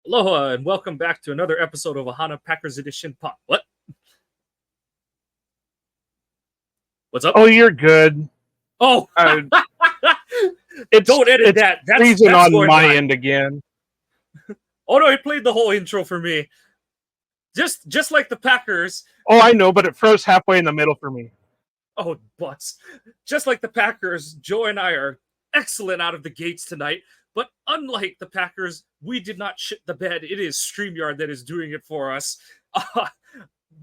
Aloha, and welcome back to another episode of Ahana Packers Edition Pop. What? What's up? Oh, you're good. Oh, It's don't edit it's that. freezing That's on going my live. end again. Oh no, he played the whole intro for me. Just like the Packers. Oh, I know, but it froze halfway in the middle for me. Oh, butts. Just like the Packers, Joe and I are excellent out of the gates tonight. But unlike the Packers, we did not shit the bed. It is StreamYard that is doing it for us.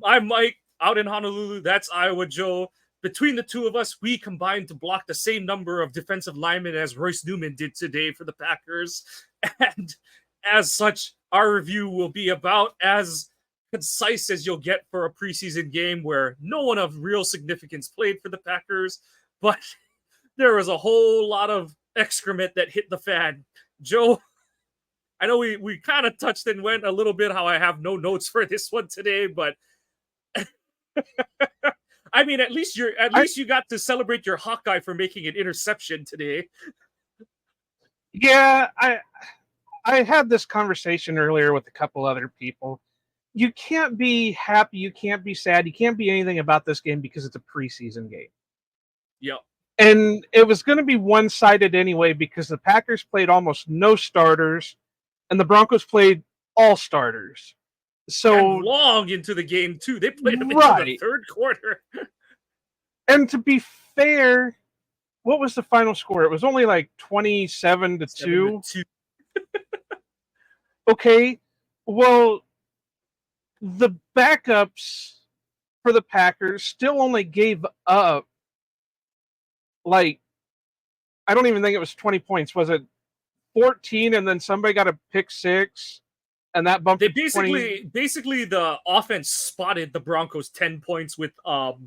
I'm Mike, out in Honolulu. That's Iowa Joe. Between the two of us, we combined to block the same number of defensive linemen as Royce Newman did today for the Packers. And as such, our review will be about as concise as you'll get for a preseason game where no one of real significance played for the Packers, but there was a whole lot of excrement that hit the fan. Joe, I know we kind of touched and went a little bit how I have no notes for this one today, but I mean, at least you got to celebrate your Hawkeye for making an interception today. Yeah, I had this conversation earlier with a couple other people. You can't be happy, you can't be sad, you can't be anything about this game because it's a preseason game. Yep. And it was going to be one-sided anyway because the Packers played almost no starters and the Broncos played all starters. So and long into the game too. They played them until the third quarter. And to be fair, what was the final score? It was only like 27-2. Okay, well, the backups for the Packers still only gave up, like, I don't even think it was 20 points. Was it 14 and then somebody got a pick six? And that bumped it to basically the offense spotted the Broncos 10 points with the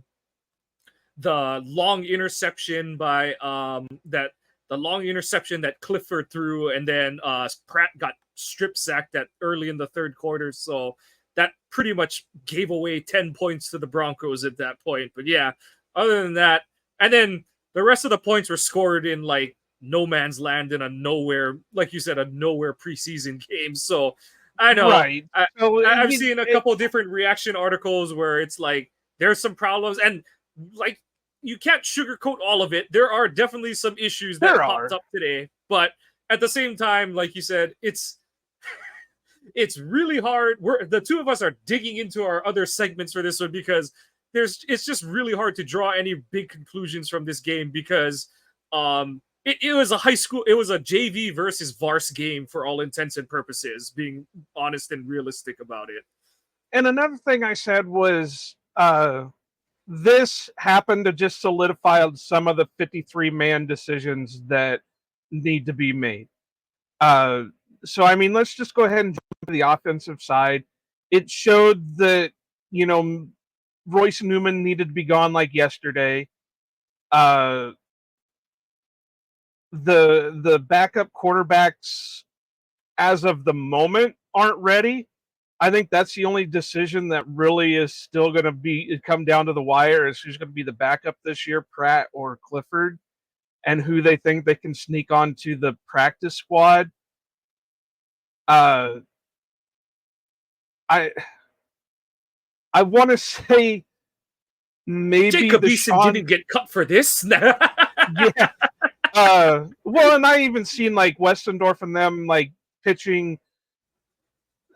long interception by the long interception that Clifford threw, and then Pratt got strip sacked at early in the third quarter. So that pretty much gave away 10 points to the Broncos at that point. But yeah, other than that, and then the rest of the points were scored in like no man's land in a nowhere, like you said, a nowhere preseason game. So I know. Right. I've seen a couple different reaction articles where it's like there's some problems, and like you can't sugarcoat all of it. There are definitely some issues that popped up today, but at the same time, like you said, it's really hard. The two of us are digging into our other segments for this one because it's just really hard to draw any big conclusions from this game because it was a JV versus Vars game for all intents and purposes, being honest and realistic about it. And another thing I said was this happened to just solidify some of the 53-man decisions that need to be made. So, I mean, let's just go ahead and jump to the offensive side. It showed that, Royce Newman needed to be gone like yesterday. The backup quarterbacks, as of the moment, aren't ready. I think that's the only decision that really is still going to come down to the wire is who's going to be the backup this year, Pratt or Clifford, and who they think they can sneak onto the practice squad. I want to say maybe Jacob Eason didn't get cut for this. Yeah. Well, and I even seen like Westendorf and them like pitching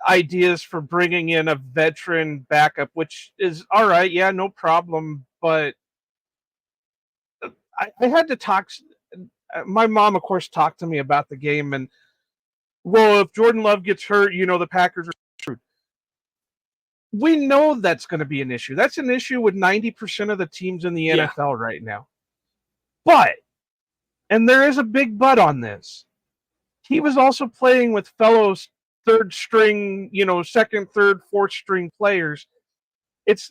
ideas for bringing in a veteran backup, which is all right. Yeah, no problem. But I had to talk. My mom, of course, talked to me about the game, and well, if Jordan Love gets hurt, the Packers are screwed. We know that's going to be an issue. That's an issue with 90% of the teams in the NFL right now. But, and there is a big but on this, he was also playing with fellow third string, second, third, fourth string players. If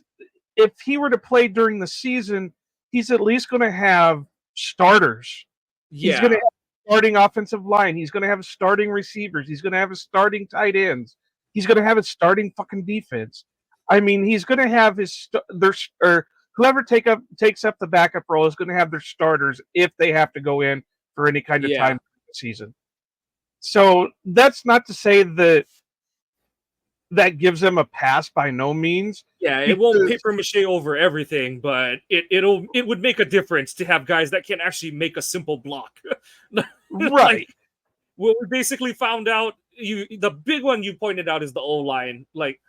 he were to play during the season, he's at least going to have starters. Yeah. He's going to have a starting offensive line. He's going to have starting receivers. He's going to have a starting tight ends. He's going to have a starting fucking defense. I mean, he's going to have whoever takes up the backup role is going to have their starters if they have to go in for any kind of time season. So that's not to say that that gives them a pass by no means. Yeah, it won't Because, paper mache over everything, but it would make a difference to have guys that can actually make a simple block. Like, right. what we basically found out, the big one you pointed out is the O line. Like,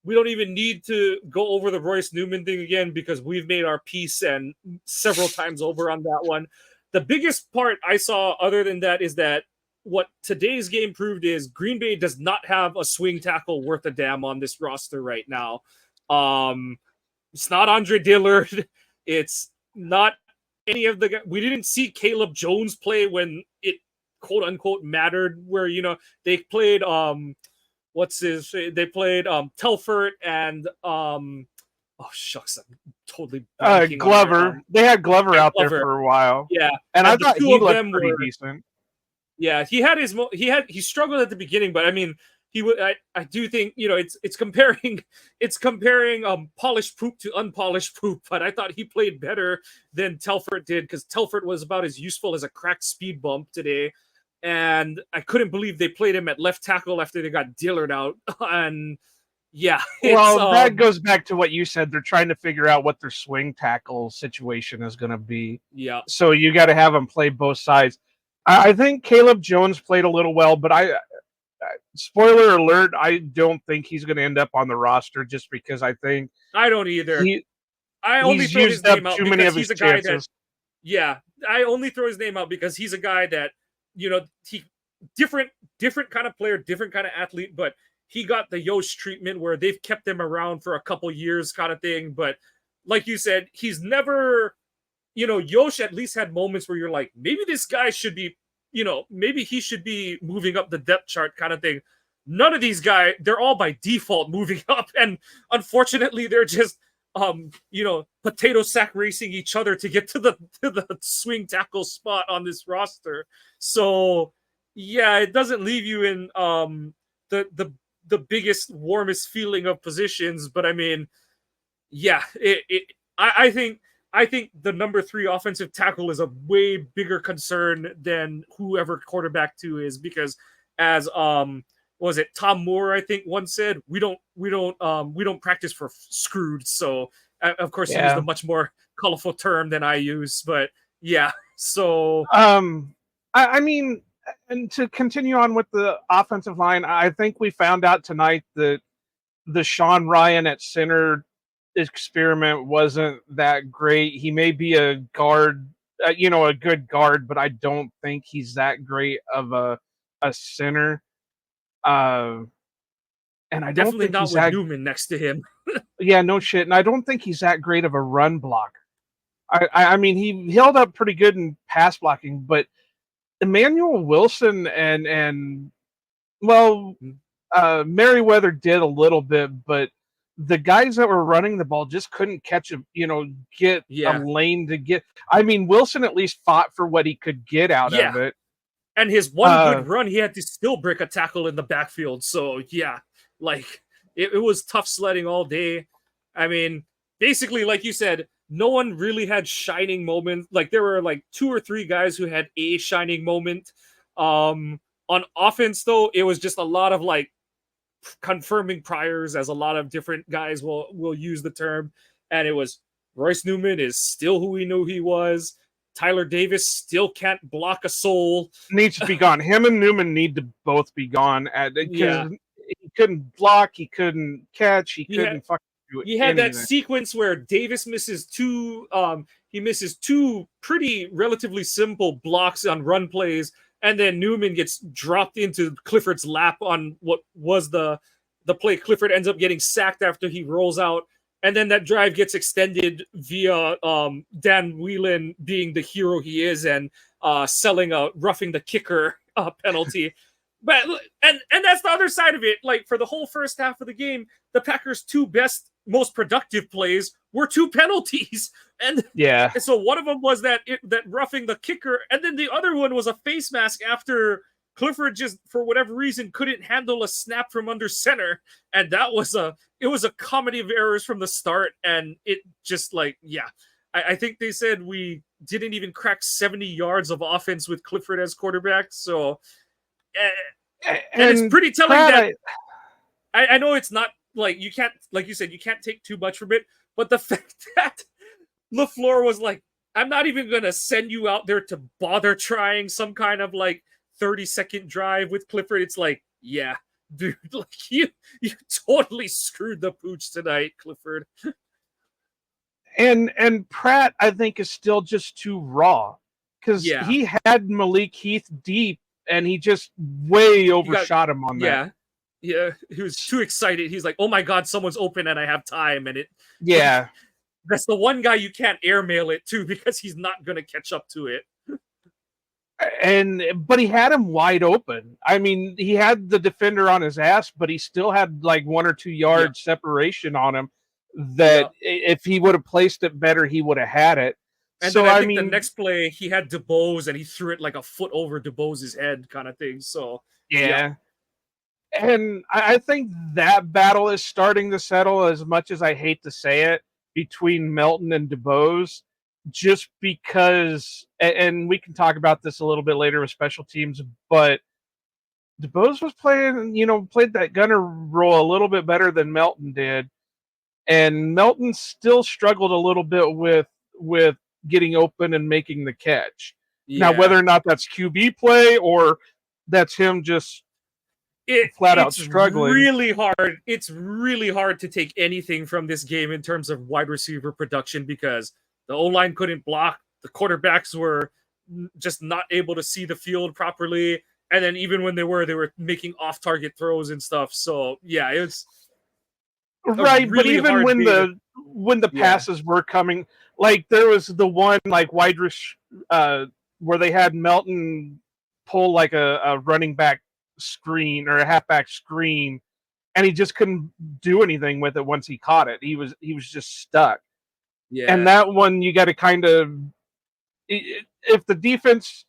we don't even need to go over the Royce Newman thing again because we've made our peace and several times over on that one. The biggest part I saw, other than that, is that what today's game proved is Green Bay does not have a swing tackle worth a damn on this roster right now. It's not Andre Dillard. It's not any of the. We didn't see Caleb Jones play when it quote unquote mattered. Where they played they played Telfort and oh shucks, I'm totally blanking on Glover. They had Glover out Glover. there for a while. Yeah, and I the thought two he of looked them pretty were decent. Yeah, he struggled at the beginning, but I mean, I do think it's comparing polished poop to unpolished poop, but I thought he played better than Telfort did because Telfort was about as useful as a cracked speed bump today, and I couldn't believe they played him at left tackle after they got Dillard out. And yeah, well, that goes back to what you said. They're trying to figure out what their swing tackle situation is going to be. Yeah, so you got to have them play both sides. I think Caleb Jones played a little well, but spoiler alert, I don't think he's going to end up on the roster just because I think I don't either. I only he's throw his used up name out too many because of he's his a guy chances. that. Yeah, I only throw his name out because he's a guy that he different kind of player, different kind of athlete, but he got the Yosh treatment where they've kept him around for a couple years, kind of thing. But like you said, he's never. Yosh at least had moments where you're like, maybe this guy should be, maybe he should be moving up the depth chart, kind of thing. None of these guys, they're all by default moving up, and unfortunately, they're just potato sack racing each other to get to the swing tackle spot on this roster. So yeah, it doesn't leave you in the biggest, warmest feeling of positions. But I mean, yeah, I think the number 3 offensive tackle is a way bigger concern than whoever quarterback 2 is, because as was it Tom Moore, I think, once said, we don't practice for screwed. So of course he used a much more colorful term than I use, but yeah. So I mean, and to continue on with the offensive line, I think we found out tonight that the Sean Ryan at center experiment wasn't that great. He may be a guard, a good guard, but I don't think he's that great of a center. And I don't definitely think not he's with that, Newman next to him. yeah, no shit. And I don't think he's that great of a run blocker. I mean, he held up pretty good in pass blocking, but Emmanuel Wilson and Merriweather did a little bit, but the guys that were running the ball just couldn't catch him, get a lane to get. I mean, Wilson at least fought for what he could get out of it. And his one good run, he had to still break a tackle in the backfield. So yeah, like it was tough sledding all day. I mean, basically, like you said, no one really had shining moments. Like there were like 2 or 3 guys who had a shining moment. On offense, though, it was just a lot of like confirming priors, as a lot of different guys will use the term. And it was Royce Newman is still who we knew he was. Tyler Davis still can't block a soul. Needs to be gone. Him and Newman need to both be gone. Because he couldn't block, he couldn't catch, he couldn't fucking do it. He had that sequence where Davis misses 2. He misses 2 pretty relatively simple blocks on run plays, and then Newman gets dropped into Clifford's lap on what was the play. Clifford ends up getting sacked after he rolls out. And then that drive gets extended via Dan Whelan being the hero he is and selling a roughing the kicker penalty. But and that's the other side of it. Like for the whole first half of the game, the Packers' 2 best, most productive plays were 2 penalties. And so one of them was that roughing the kicker, and then the other one was a face mask after Clifford just, for whatever reason, couldn't handle a snap from under center. And that was a comedy of errors from the start. And it just I think they said we didn't even crack 70 yards of offense with Clifford as quarterback. So, and it's pretty telling I know it's not like you can't, like you said, you can't take too much from it, but the fact that LaFleur was like, I'm not even gonna send you out there to bother trying some kind of like 30-second drive with Clifford. It's like, yeah, dude, like you totally screwed the pooch tonight, Clifford. And Pratt, I think, is still just too raw because Yeah, he had Malik Heath deep, and he just way he got, overshot him on that. yeah, yeah. He was too excited. He's like, oh my god, someone's open and I have time, and it like Yeah, that's the one guy you can't airmail it to because he's not gonna catch up to it. but he had him wide open. I mean, he had the defender on his ass, but he still had like 1 or 2 Yeah, yards separation on him. yeah. That if he would have placed it better, he would have had it. And then So I I think the mean, next play he had DeBose and he threw it like a foot over DeBose's head, kind of thing. So yeah, yeah. And I think that battle is starting to settle, as much as I hate to say it, between Melton and DeBose, just because, and we can talk about this a little bit later with special teams, but DeBose was played that gunner role a little bit better than Melton did. And Melton still struggled a little bit with getting open and making the catch. Now, yeah. whether or not that's QB play or that's him just flat out It's struggling. really hard. It's really hard to take anything from this game in terms of wide receiver production because the O line couldn't block. The quarterbacks were just not able to see the field properly, and then even when they were making off target throws and stuff. So yeah, it's a Right, but really even hard game. when the Yeah, passes were coming, like there was the one like where they had Melton pull like a running back screen or a halfback screen, and he just couldn't do anything with it once he caught it. He was just stuck. And yeah, that one you got to kind of, if the defense,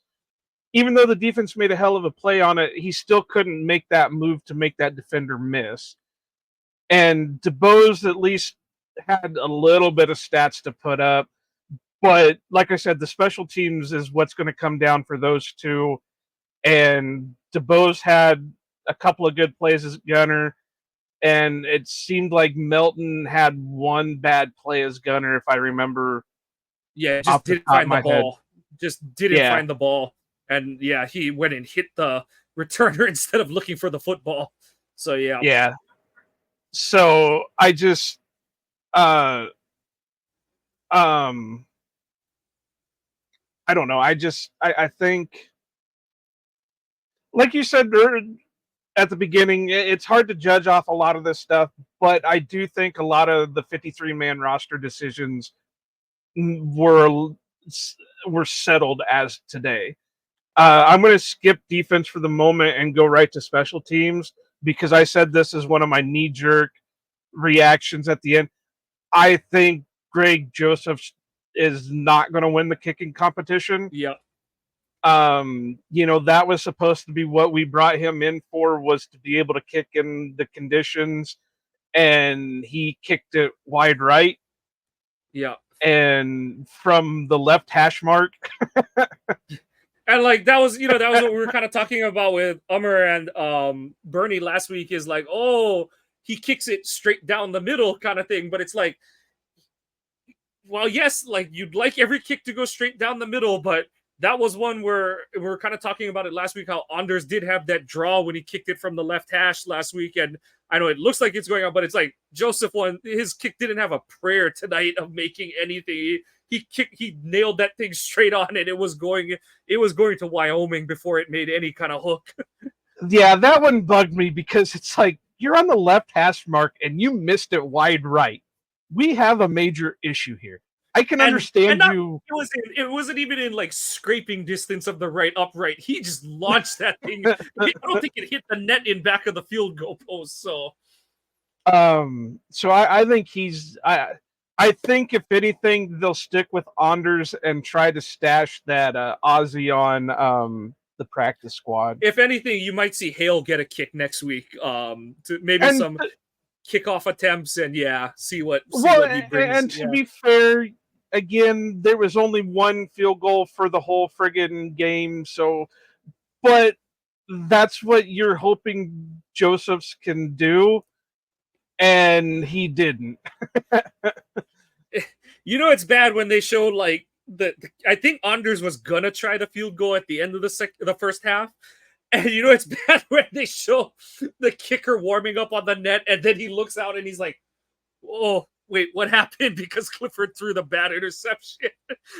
even though the defense made a hell of a play on it, he still couldn't make that move to make that defender miss. And DeBose at least had a little bit of stats to put up. But like I said, the special teams is what's going to come down for those two. And DeBose had a couple of good plays as gunner, and it seemed like Melton had one bad play as gunner, if I remember yeah. Just off the didn't top of find the my head. ball. Just didn't Yeah, find the ball, and yeah, he went and hit the returner instead of looking for the football. So yeah, yeah. So I just uh um I don't know. I think, like you said at the beginning, it's hard to judge off a lot of this stuff, but I do think a lot of the 53-man roster decisions were were settled as today. I'm going to skip defense for the moment and go right to special teams because I said this is one of my knee-jerk reactions at the end. I think Greg Joseph is not going to win the kicking competition. yeah. That was supposed to be what we brought him in for, was to be able to kick in the conditions, and he kicked it wide right Yeah. and from the left hash mark. And like that was what we were kind of talking about with Ummer and Bernie last week is like, oh, he kicks it straight down the middle kind of thing. But it's like, well, yes, like you'd like every kick to go straight down the middle, but that was one where we were kind of talking about it last week, how Anders did have that draw when he kicked it from the left hash last week. And I know it looks like it's going on, but it's like Joseph his kick didn't have a prayer tonight of making anything. He nailed that thing straight on, and it was going to Wyoming before it made any kind of hook. Yeah, that one bugged me because it's like you're on the left hash mark and you missed it wide right. We have a major issue here. I can And understand not you. it wasn't even in like scraping distance of the right upright. He just launched that thing. I don't think it hit the net in back of the field goal post. So So I think I think if anything they'll stick with Anders and try to stash that Ozzy on the practice squad. if anything, you might see Hale get a kick next week. To maybe And some kickoff attempts, and yeah, see what he brings. and to be fair, again, there was only one field goal for the whole friggin' game, so but that's what you're hoping Josephs can do. and he didn't. You know, it's bad when they show like I think Anders was gonna try the field goal at the end of the first half. And you know, it's bad when they show the kicker warming up on the net, and then he looks out and he's like, "Oh, wait, what happened?" Because Clifford threw the bad interception.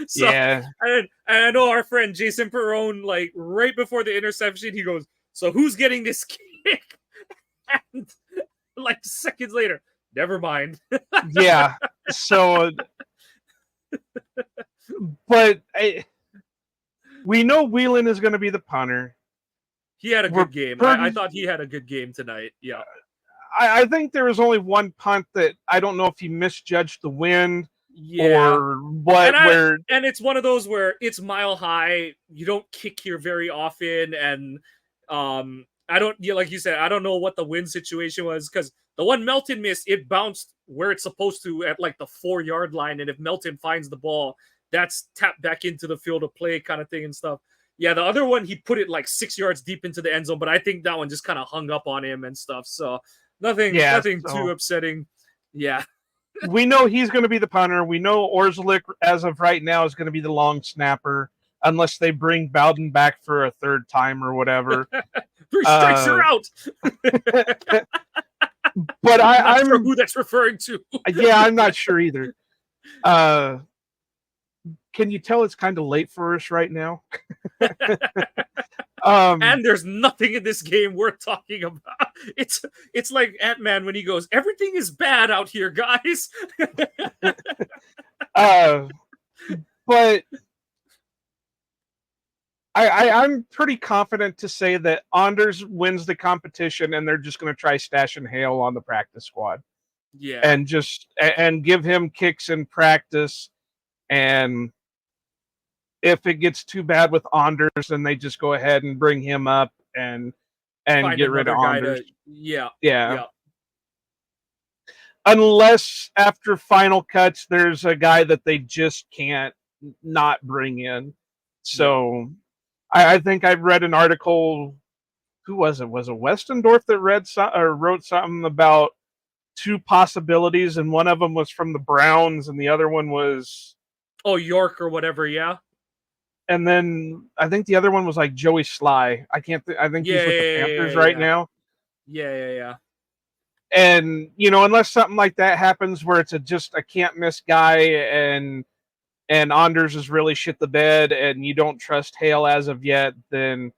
So, Yeah. and I know our friend Jason Perrone, like right before the interception, he goes, "So who's getting this kick?" And like seconds later, never mind. Yeah. So, but we know Whelan is going to be the punter. He had a We're good game. pretty- I thought he had a good game tonight. Yeah. I think there was only one punt that I don't know if he misjudged the wind Yeah. or what. And it's one of those where it's mile high. You don't kick here very often, and I don't, yeah, like you said, I don't know what the wind situation was, because the one Melton missed, it bounced where it's supposed to at like the 4-yard line, and if Melton finds the ball, that's tapped back into the field of play kind of thing and stuff. Yeah, the other one, he put it like 6 yards deep into the end zone, but I think that one just kind of hung up on him and stuff. So nothing too upsetting. Yeah. We know he's going to be the punter. We know Orzulik, as of right now, is going to be the long snapper, unless they bring Bowden back for a third time or whatever. 3 strikes are out. But I'm not sure who that's referring to. Yeah, I'm not sure either. Can you tell it's kind of late for us right now? And there's nothing in this game worth talking about. It's like Ant-Man when he goes, "Everything is bad out here, guys." But I'm pretty confident to say that Anders wins the competition, and they're just going to try stashing Hale on the practice squad. Yeah, and give him kicks in practice, and if it gets too bad with Anders, then they just go ahead and bring him up and get rid of Anders. Yeah. Unless after final cuts, there's a guy that they just can't not bring in. So I think I've read an article. Who was it? Was it Westendorf that wrote something about 2 possibilities, and one of them was from the Browns, and the other one was York or whatever. Yeah. And then I think the other one was like Joey Sly. I think he's with the Panthers right now. Yeah. And unless something like that happens where it's just a can't miss guy, and Anders is really shit the bed, and you don't trust Hale as of yet, then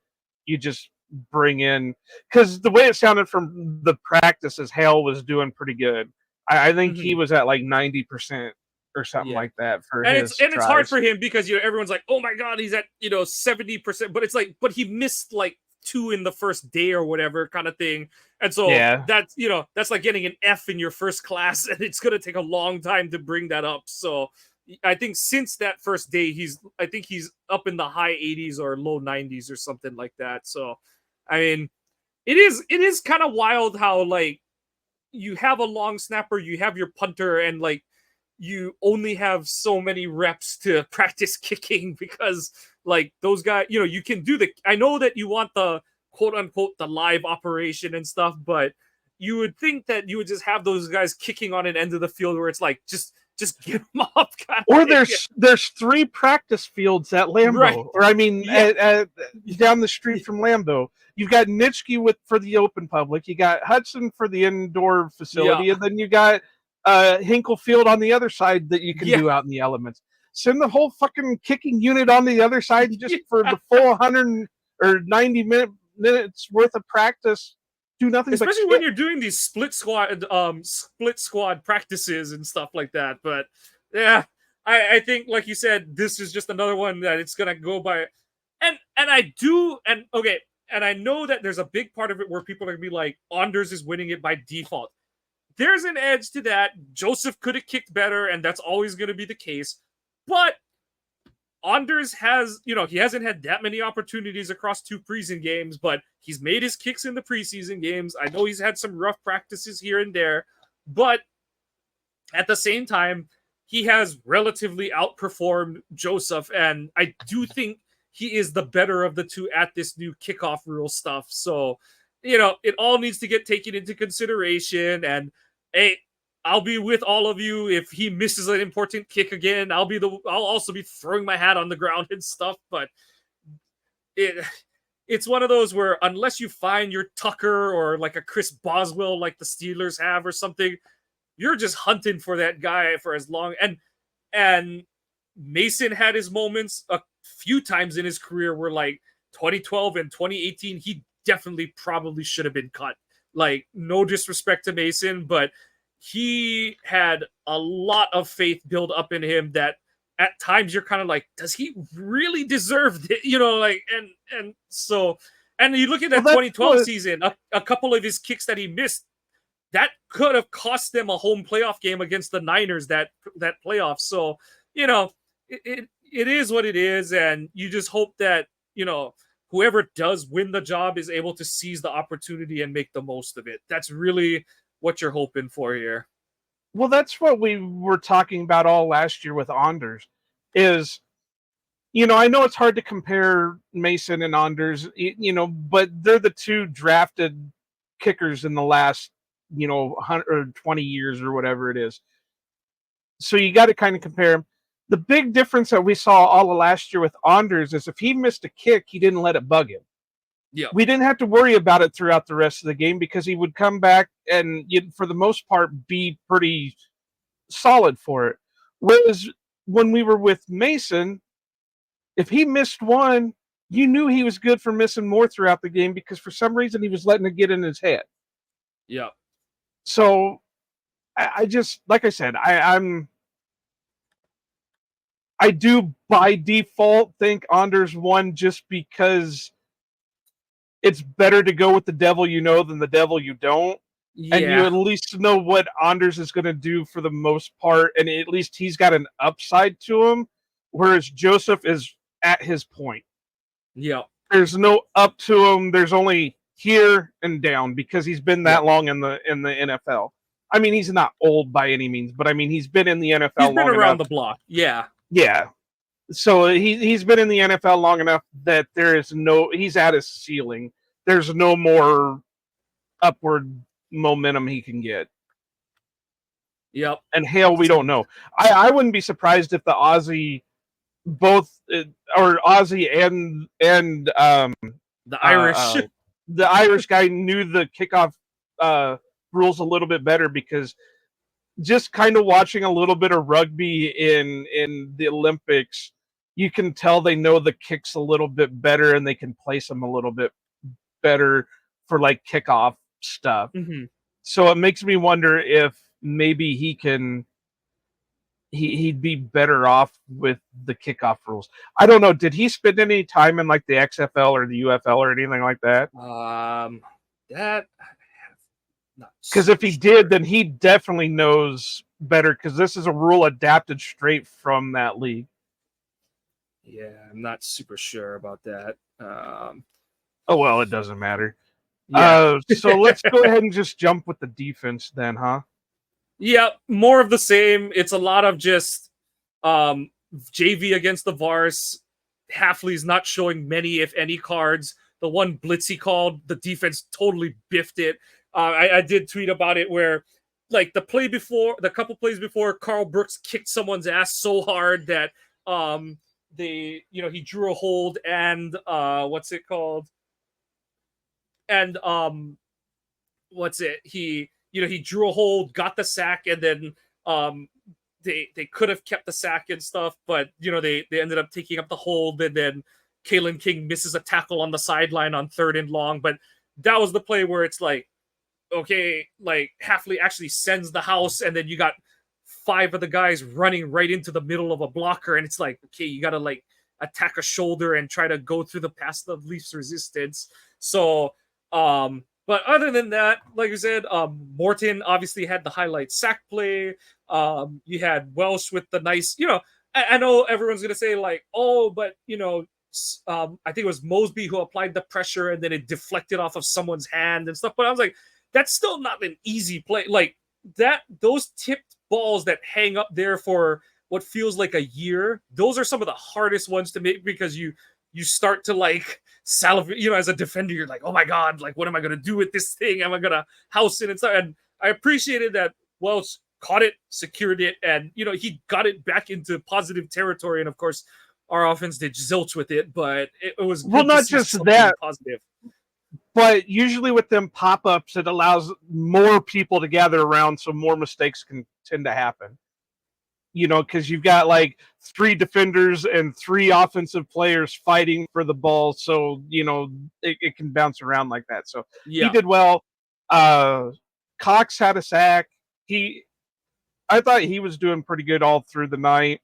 you just bring in, because the way it sounded from the practices, Hale was doing pretty good. I think he was at like 90%. Or something like that for his tries. It's hard for him because everyone's like, "Oh my god, he's at 70%," but it's like, but he missed like 2 in the first day or whatever kind of thing, and so that's that's like getting an F in your first class, and it's gonna take a long time to bring that up. So I think since that first day, he's up in the high 80s or low 90s or something like that. So I mean, it is kind of wild how like you have a long snapper, you have your punter, and like you only have so many reps to practice kicking, because like those guys, you can do I know that you want the quote unquote the live operation and stuff, but you would think that you would just have those guys kicking on an end of the field where it's like, just get them up. Or there's 3 practice fields at Lambeau, right. Or I mean, at down the street from Lambeau. You've got Nitschke for the open public. You got Hudson for the indoor facility, and then you got Hinkle Field on the other side that you can do out in the elements. Send the whole fucking kicking unit on the other side just for the full 100 or 90 minutes worth of practice. Do nothing, especially when you're doing these split squad practices and stuff like that. But yeah, I think, like you said, this is just another one that it's gonna go by. And I know that there's a big part of it where people are gonna be like, Anders is winning it by default. There's an edge to that. Joseph could have kicked better, and that's always going to be the case. But Anders has, he hasn't had that many opportunities across 2 preseason games, but he's made his kicks in the preseason games. I know he's had some rough practices here and there, but at the same time, he has relatively outperformed Joseph, and I do think he is the better of the 2 at this new kickoff rule stuff. So, it all needs to get taken into consideration, and hey, I'll be with all of you if he misses an important kick again. I'll also be throwing my hat on the ground and stuff. But it's one of those where unless you find your Tucker or like a Chris Boswell like the Steelers have or something, you're just hunting for that guy for as long. And Mason had his moments a few times in his career where like 2012 and 2018, he definitely probably should have been cut. Like, no disrespect to Mason, but he had a lot of faith built up in him that at times you're kind of like, does he really deserve it? You know, like, and so, and you look at that 2012 season, a couple of his kicks that he missed, that could have cost them a home playoff game against the Niners that playoff. So, you know, it is what it is, and you just hope that, you know, whoever does win the job is able to seize the opportunity and make the most of it. That's really what you're hoping for here. Well, that's what we were talking about all last year with Anders is, you know, I know it's hard to compare Mason and Anders, you know, but they're the two drafted kickers in the last, you know, 120 years or whatever it is. So you got to kind of compare them. The big difference that we saw all of last year with Anders is if he missed a kick, he didn't let it bug him. Yeah. We didn't have to worry about it throughout the rest of the game because he would come back and, for the most part, be pretty solid for it. Whereas when we were with Mason, if he missed one, you knew he was good for missing more throughout the game because for some reason he was letting it get in his head. Yeah. So I just, like I said, I do by default think Anders won just because it's better to go with the devil you know than the devil you don't. Yeah. And you at least know what Anders is going to do for the most part, and at least he's got an upside to him, whereas Joseph is at his point. Yeah. There's no up to him. There's only here and down because he's been that long in the NFL. I mean, he's not old by any means, but I mean, he's been in the NFL he's been long around enough. The block. Yeah. Yeah. So he's been in the NFL long enough that he's at his ceiling. There's no more upward momentum he can get. Yep. And hell, we don't know. I wouldn't be surprised if the Aussie, or Aussie and the Irish, the Irish guy knew the kickoff rules a little bit better because just kind of watching a little bit of rugby in the Olympics, you can tell they know the kicks a little bit better and they can place them a little bit better for like kickoff stuff. Mm-hmm. So it makes me wonder if maybe he'd be better off with the kickoff rules. I don't know. Did he spend any time in like the XFL or the UFL or anything like that? That, because if he did, then he definitely knows better because this is a rule adapted straight from that league. Yeah, I'm not super sure about that. Oh, well, it doesn't matter. Yeah. So let's go ahead and just jump with the defense then, huh? Yeah, more of the same. It's a lot of just JV against the Vars. Halfley's not showing many, if any, cards. The one blitz he called, the defense totally biffed it. I did tweet about it where, like, the couple plays before, Carl Brooks kicked someone's ass so hard that he drew a hold and what's it called? And he drew a hold, got the sack, and then they could have kept the sack and stuff, but they ended up taking up the hold, and then Kalen King misses a tackle on the sideline on 3rd and long. But that was the play where it's like, okay, like Halfley actually sends the house, and then you got 5 of the guys running right into the middle of a blocker, and it's like, okay, you gotta like attack a shoulder and try to go through the past the Leafs resistance. So but other than that, like I said, Morton obviously had the highlight sack play. You had Welsh with the nice, I know everyone's going to say like, oh, but, I think it was Mosby who applied the pressure and then it deflected off of someone's hand and stuff. But I was like, that's still not an easy play. Like those tipped balls that hang up there for what feels like a year, those are some of the hardest ones to make because you start to like salivate, as a defender, you're like, oh my God, like, what am I going to do with this thing? Am I going to house it and stuff? And I appreciated that Welch caught it, secured it, and he got it back into positive territory. And of course, our offense did zilch with it, but it was Well, good to not see just something that, positive. but usually with them pop-ups, it allows more people to gather around, so more mistakes can tend to happen. Because you've got like 3 defenders and 3 offensive players fighting for the ball, so it can bounce around like that. So he Yeah. did well. Cox had a sack. I thought he was doing pretty good all through the night.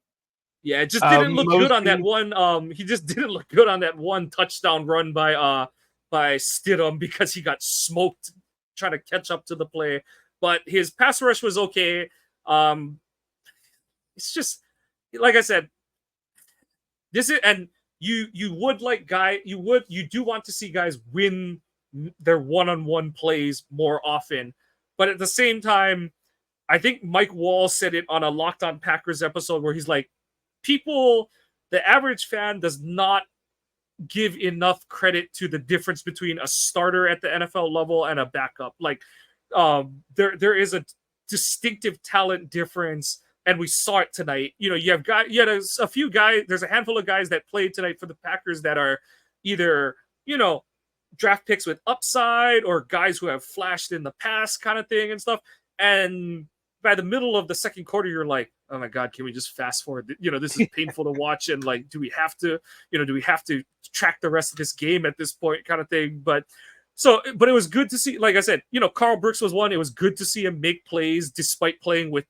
Yeah, it just didn't look good on that Mosby, one. He just didn't look good on that one touchdown run by Stidham because he got smoked trying to catch up to the play. But his pass rush was okay. It's just like I said, this is and you would like you do want to see guys win their one-on-one plays more often. But at the same time, I think Mike Wall said it on a Locked On Packers episode where he's like, the average fan does not give enough credit to the difference between a starter at the NFL level and a backup. Like, there is a distinctive talent difference, and we saw it tonight. You had a few guys. There's a handful of guys that played tonight for the Packers that are either draft picks with upside or guys who have flashed in the past, kind of thing and stuff. And by the middle of the second quarter, you're like, oh my God, can we just fast forward? This is painful to watch. And like, do we have to track the rest of this game at this point, kind of thing? But it was good to see, like I said, Carl Brooks was one. It was good to see him make plays despite playing with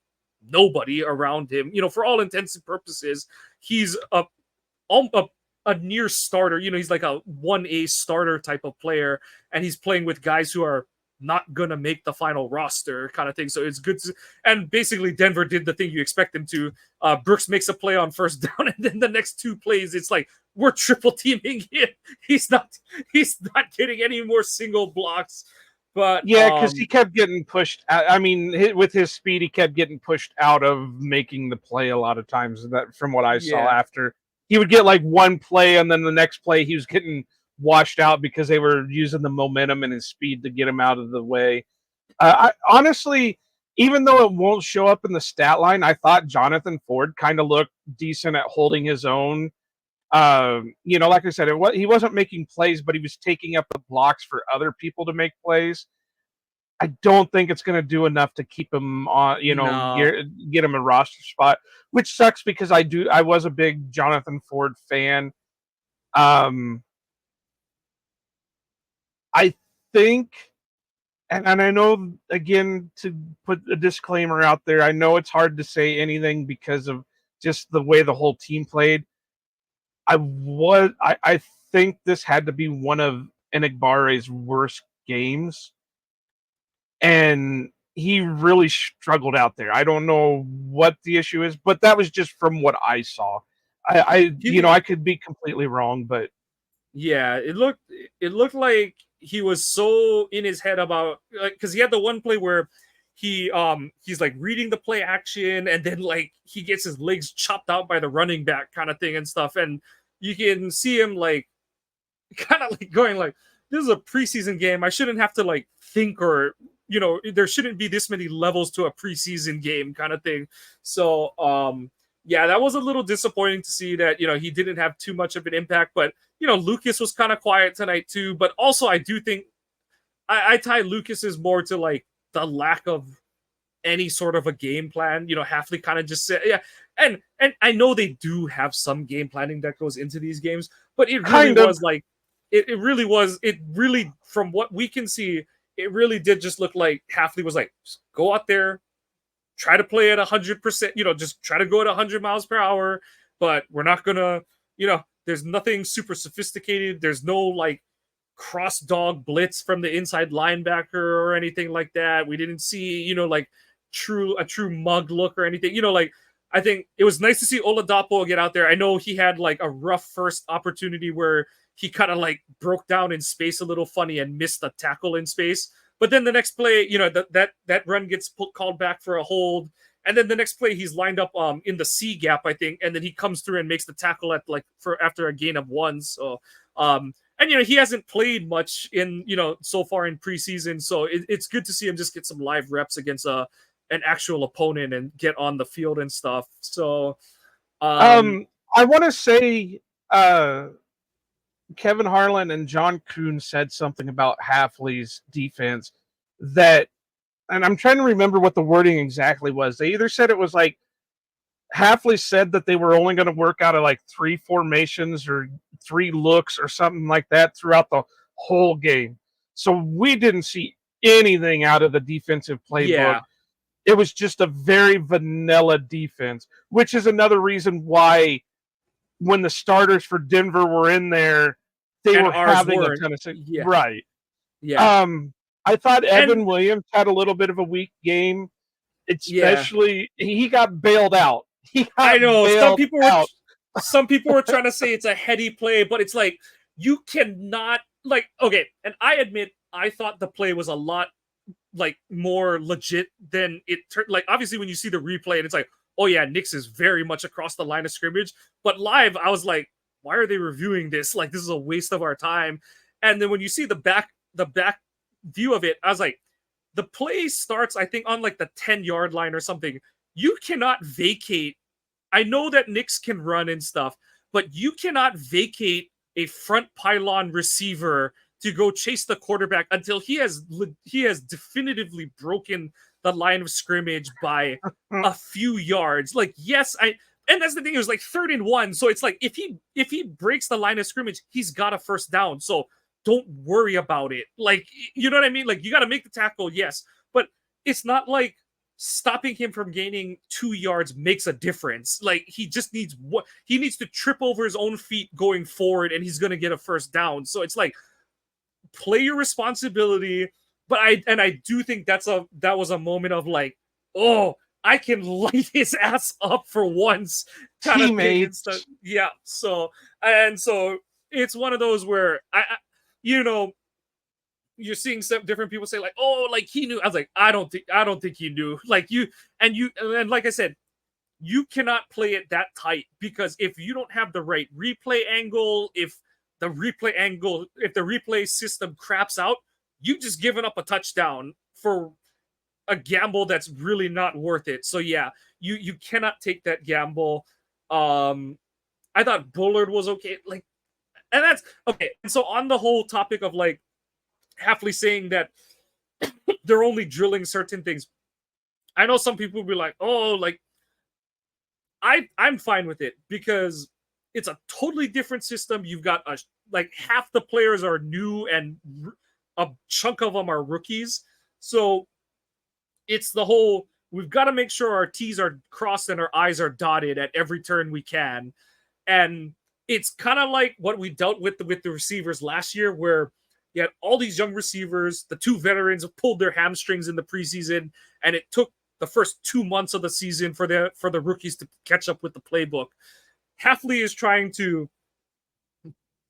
nobody around him. For all intents and purposes, he's a near starter. He's like a 1A starter type of player, and he's playing with guys who are not gonna make the final roster, kind of thing. So it's good and basically Denver did the thing you expect them to. Brooks makes a play on first down, and then the next 2 plays, it's like we're triple teaming him. He's not getting any more single blocks. But yeah, because he kept getting pushed out. I mean, with his speed, he kept getting pushed out of making the play a lot of times. That, from what I saw, after he would get like one play, and then the next play he was getting washed out because they were using the momentum and his speed to get him out of the way. I honestly, even though it won't show up in the stat line, I thought Jonathan Ford kind of looked decent at holding his own. Like I said, he wasn't making plays, but he was taking up the blocks for other people to make plays. I don't think it's going to do enough to keep him on, get him a roster spot, which sucks because I was a big Jonathan Ford fan. I think, and I know, again, to put a disclaimer out there, I know it's hard to say anything because of just the way the whole team played. I think this had to be one of Enigbare's worst games, and he really struggled out there. I don't know what the issue is, but that was just from what I saw. I could be completely wrong, but yeah, it looked like he was so in his head about, like, because he had the one play where he's like reading the play action, and then like he gets his legs chopped out by the running back, kind of thing and stuff, and you can see him like kind of like going like, this is a preseason game. I shouldn't have to like think, or there shouldn't be this many levels to a preseason game, kind of thing. So yeah, that was a little disappointing to see that he didn't have too much of an impact. But Lucas was kind of quiet tonight too. But also, I do think I tie Lucas's more to like the lack of any sort of a game plan. Hafley kind of just said, yeah, and I know they do have some game planning that goes into these games, but it really was like it really, from what we can see, it really did just look like Hafley was like, go out there, try to play at 100%, just try to go at 100 miles per hour, but we're not gonna, there's nothing super sophisticated. There's no like cross dog blitz from the inside linebacker or anything like that. We didn't see, like a true mug look or anything. Like, I think it was nice to see Oladapo get out there. I know he had like a rough first opportunity where he kind of like broke down in space a little funny and missed a tackle in space. But then the next play, that run gets called back for a hold. And then the next play, he's lined up in the C gap, I think, and then he comes through and makes the tackle after a gain of 1. So and he hasn't played much in so far in preseason, so it's good to see him just get some live reps against a an actual opponent and get on the field and stuff. So I want to say Kevin Harlan and John Kuhn said something about Hafley's defense that, and I'm trying to remember what the wording exactly was. They either said it was like Hafley said that they were only going to work out of like 3 formations or 3 looks or something like that throughout the whole game. So we didn't see anything out of the defensive playbook. Yeah. It was just a very vanilla defense, which is another reason why when the starters for Denver were in there, they And were ours having weren't. a ton of success. Yeah. Right. Yeah. I thought Evan Williams had a little bit of a weak game, especially he got bailed out. I know some people were trying to say it's a heady play, but it's like you cannot like okay. And I admit I thought the play was a lot like more legit than it turned. Like obviously when you see the replay and it's like, oh yeah, Nix is very much across the line of scrimmage. But live, I was like, why are they reviewing this? Like this is a waste of our time. And then when you see the back view of it, I was like, the play starts, I think, on like the 10-yard line or something. You cannot vacate. I know that Nix can run and stuff, but you cannot vacate a front pylon receiver to go chase the quarterback until he has definitively broken the line of scrimmage by a few yards. Like, yes, and that's the thing, it was like 3rd and 1. So it's like if he breaks the line of scrimmage, he's got a first down. So don't worry about it. Like, you know what I mean? Like, you got to make the tackle, yes, but it's not like stopping him from gaining 2 yards makes a difference. Like, he just needs he needs to trip over his own feet going forward, and he's going to get a first down. So it's like, play your responsibility. But I do think that was a moment of like, oh, I can light his ass up for once kind of thing and stuff. Yeah. So it's one of those where I you're seeing some different people say like, oh, like he knew. I was like, I don't think he knew. Like and like I said, you cannot play it that tight because if you don't have the right replay angle, if the replay system craps out, you've just given up a touchdown for a gamble that's really not worth it. So yeah, you cannot take that gamble. I thought Bullard was okay. Like, and that's okay. And so on the whole topic of like Hafley saying that they're only drilling certain things, I know some people will be like, oh, like I'm fine with it because it's a totally different system. You've got like half the players are new and a chunk of them are rookies. So it's the whole, we've got to make sure our T's are crossed and our I's are dotted at every turn we can. And it's kind of like what we dealt with the receivers last year, where you had all these young receivers, the 2 veterans pulled their hamstrings in the preseason, and it took the first 2 months of the season for the rookies to catch up with the playbook. Hafley is trying to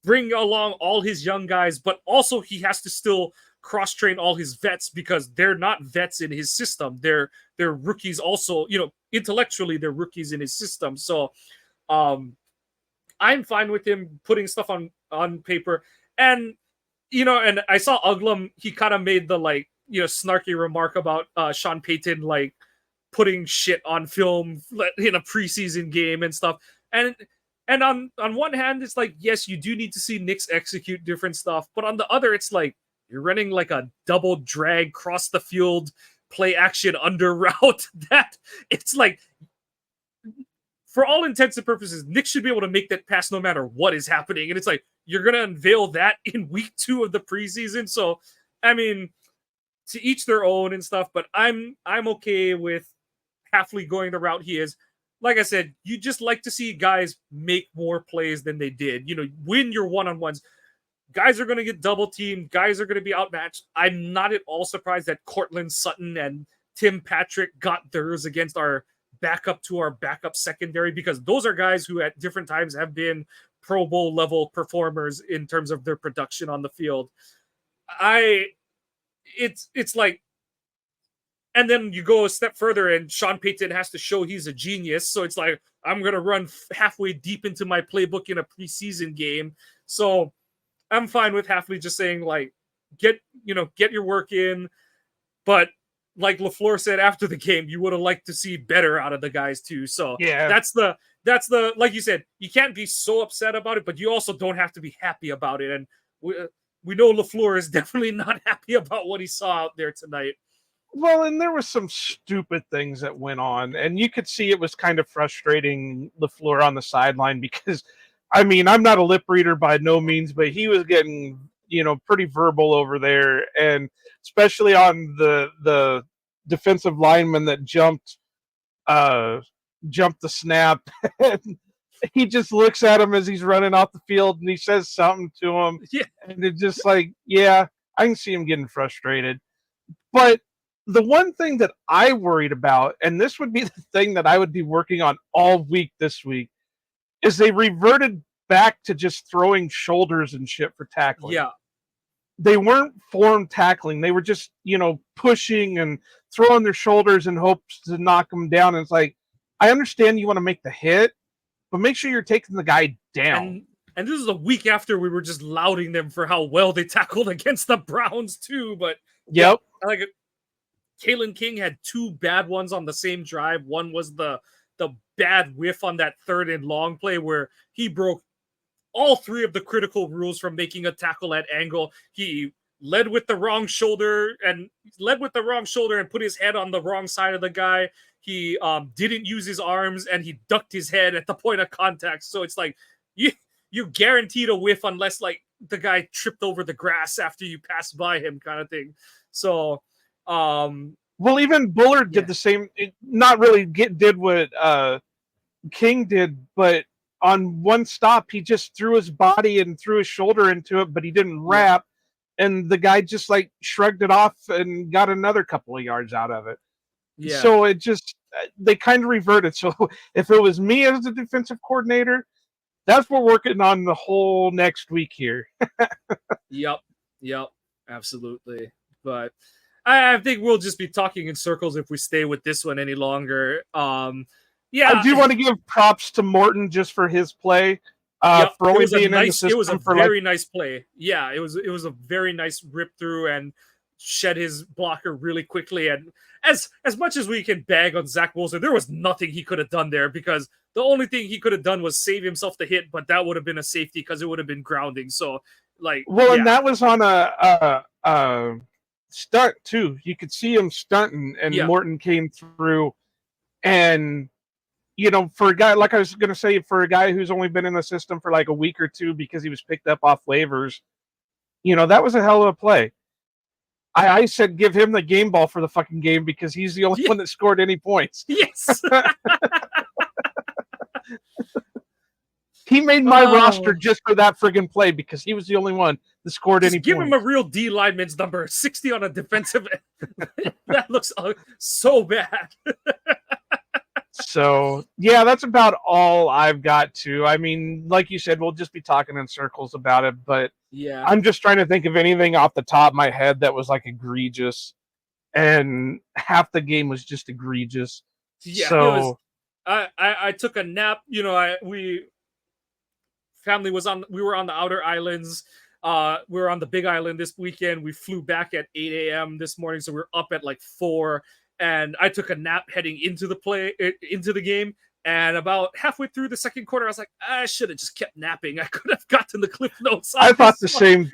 bring along all his young guys, but also he has to still cross-train all his vets because they're not vets in his system. They're rookies also, intellectually they're rookies in his system. So I'm fine with him putting stuff on paper. And and I saw Uglum, he kind of made the like, snarky remark about Sean Payton like putting shit on film in a preseason game and stuff. And on one hand, it's like, yes, you do need to see Nix execute different stuff. But on the other, it's like, you're running like a double drag cross the field play action under route that it's like, for all intents and purposes, Nix should be able to make that pass no matter what is happening. And it's like, you're going to unveil that in week 2 of the preseason. So, I mean, to each their own and stuff, but I'm okay with Hafley going the route he is. Like I said, you just like to see guys make more plays than they did. Win your one-on-ones. Guys are going to get double teamed. Guys are going to be outmatched. I'm not at all surprised that Cortland Sutton and Tim Patrick got theirs against our backup secondary, because those are guys who at different times have been Pro Bowl level performers in terms of their production on the field. It's like, and then you go a step further and Sean Payton has to show he's a genius. So it's like, I'm going to run halfway deep into my playbook in a preseason game. So I'm fine with Hafley just saying like, get your work in. But like LaFleur said after the game, you would have liked to see better out of the guys too. So Yeah. that's the like you said, you can't be so upset about it, but you also don't have to be happy about it. And we know LaFleur is definitely not happy about what he saw out there tonight. Well, and there was some stupid things that went on, and you could see it was kind of frustrating LaFleur on the sideline because, I mean, I'm not a lip reader by no means, but he was getting, pretty verbal over there, and especially on the defensive lineman that jumped the snap, and he just looks at him as he's running off the field, and he says something to him, Yeah, and it's just like, yeah, I can see him getting frustrated, but the one thing that I worried about, and this would be the thing that I would be working on all week this week, is they reverted back to just throwing shoulders and shit for tackling. yeah. They weren't form tackling. They were just, pushing and throwing their shoulders in hopes to knock them down. And it's like, I understand you want to make the hit, but make sure you're taking the guy down. And this is a week after we were just lauding them for how well they tackled against the Browns too. But yep, yeah, like Kalen King had two bad ones on the same drive. One was the bad whiff on that 3rd and long play where he broke all 3 of the critical rules from making a tackle at angle. He led with the wrong shoulder and put his head on the wrong side of the guy. He didn't use his arms and he ducked his head at the point of contact. So it's like you guaranteed a whiff unless like the guy tripped over the grass after you passed by him, kind of thing. So well, even Bullard did the same. Not really did what King did, but on one stop, he just threw his body and threw his shoulder into it, but he didn't wrap, and the guy just like shrugged it off and got another couple of yards out of it. Yeah. So it just they kind of reverted. So if it was me as the defensive coordinator, that's what we're working on the whole next week here. Yep, absolutely. But I think we'll just be talking in circles if we stay with this one any longer. Yeah, I do want to give props to Morton just for his play. For only being in the system. It was a very nice play. Yeah, it was a very nice rip through and shed his blocker really quickly. And as much as we can bag on Zach Wilson, there was nothing he could have done there because the only thing he could have done was save himself the hit, but that would have been a safety because it would have been grounding. So, like, and that was on a stunt too. You could see him stunting, and Morton came through. And for a guy, like I was going to say, for a guy who's only been in the system for like a week or two because he was picked up off waivers, that was a hell of a play. I said give him the game ball for the fucking game because he's the only one that scored any points. Yes. He made my roster just for that friggin' play because he was the only one that scored any points. Give him a real D lineman's number, 60 on a defensive end. That looks so bad. So, yeah, that's about all I've got to. I mean, like you said, we'll just be talking in circles about it, but yeah, I'm just trying to think of anything off the top of my head that was like egregious, and half the game was just egregious. Yeah, so I took a nap. We were on the outer islands. We were on the Big Island this weekend. We flew back at 8 a.m. this morning, so we were up at like 4. And I took a nap heading into the game. And about halfway through the second quarter, I was like, I should have just kept napping. I could have gotten the cliff notes. I thought the same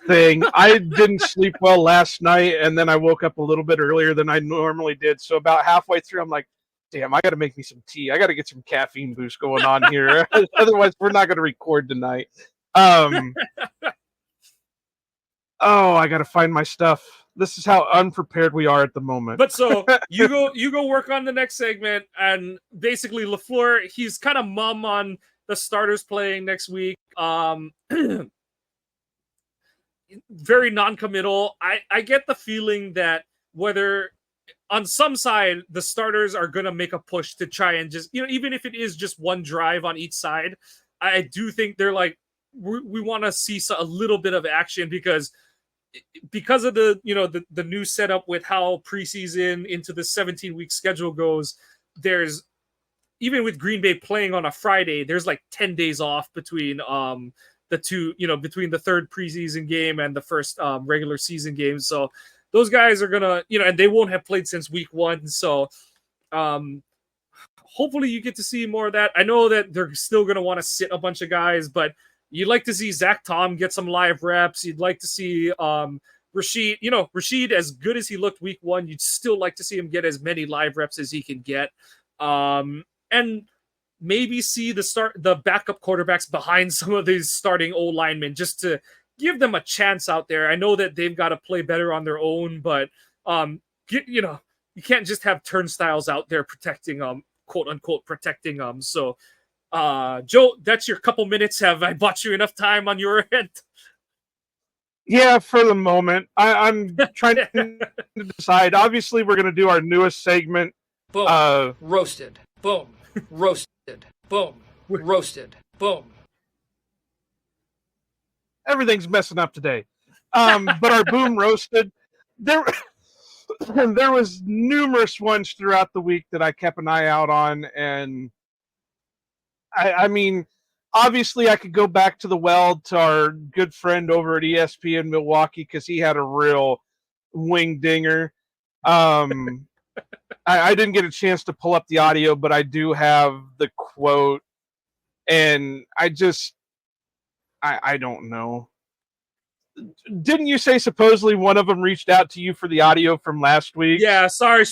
thing. I didn't sleep well last night, and then I woke up a little bit earlier than I normally did. So about halfway through, I'm like, damn, I got to make me some tea. I got to get some caffeine boost going on here. Otherwise, we're not going to record tonight. I got to find my stuff. This is how unprepared we are at the moment. But so you go work on the next segment, and basically LaFleur, he's kind of mum on the starters playing next week. Very non-committal. I get the feeling that whether on some side the starters are gonna make a push to try and just even if it is just one drive on each side, I do think they're like we want to see a little bit of action because of the new setup with how preseason into the 17-week schedule goes. There's even with Green Bay playing on a Friday, there's like 10 days off between the two, between the third preseason game and the first regular season game. So those guys are gonna, and they won't have played since week 1. So hopefully you get to see more of that. I know that they're still gonna want to sit a bunch of guys, but you'd like to see Zach Tom get some live reps. You'd like to see Rashid, Rashid, as good as he looked week 1, you'd still like to see him get as many live reps as he can get. And maybe see the backup quarterbacks behind some of these starting O linemen, just to give them a chance out there. I know that they've got to play better on their own, but you can't just have turnstiles out there protecting quote unquote protecting them. So Joe, that's your couple minutes. Have I bought you enough time on your end? Yeah, for the moment. I'm trying to decide. Obviously, we're going to do our newest segment. Boom. Roasted. Boom. Roasted. Boom. Roasted. Boom. Everything's messing up today. But our boom roasted, there was numerous ones throughout the week that I kept an eye out on, and I mean, obviously I could go back to the well to our good friend over at ESPN Milwaukee because he had a real wing dinger. I didn't get a chance to pull up the audio, but I do have the quote, and I don't know. Didn't you say supposedly one of them reached out to you for the audio from last week? Yeah, sorry,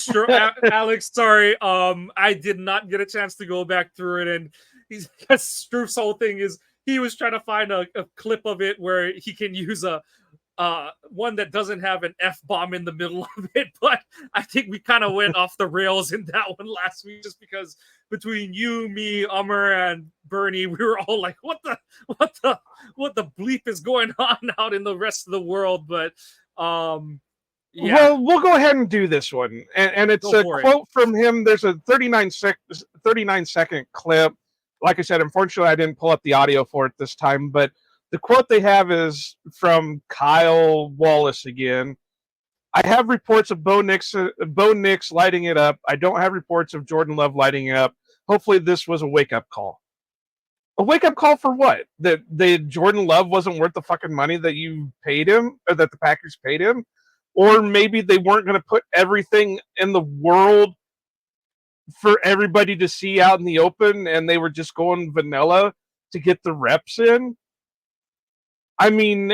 Alex. Sorry, I did not get a chance to go back through it, and Stroof's whole thing is he was trying to find a clip of it where he can use a one that doesn't have an F-bomb in the middle of it, but I think we kind of went off the rails in that one last week, just because between you, me, Umar, and Bernie, we were all like, what the bleep is going on out in the rest of the world? But yeah. Well, we'll go ahead and do this one, and it's a quote from him. There's a 39-second clip. Like I said, unfortunately, I didn't pull up the audio for it this time, but the quote they have is from Kyle Wallace again. I have reports of Bo Nix lighting it up. I don't have reports of Jordan Love lighting it up. Hopefully this was a wake-up call. A wake-up call for what? That Jordan Love wasn't worth the fucking money that you paid him, or that the Packers paid him? Or maybe they weren't going to put everything in the world for everybody to see out in the open, and they were just going vanilla to get the reps in? I mean,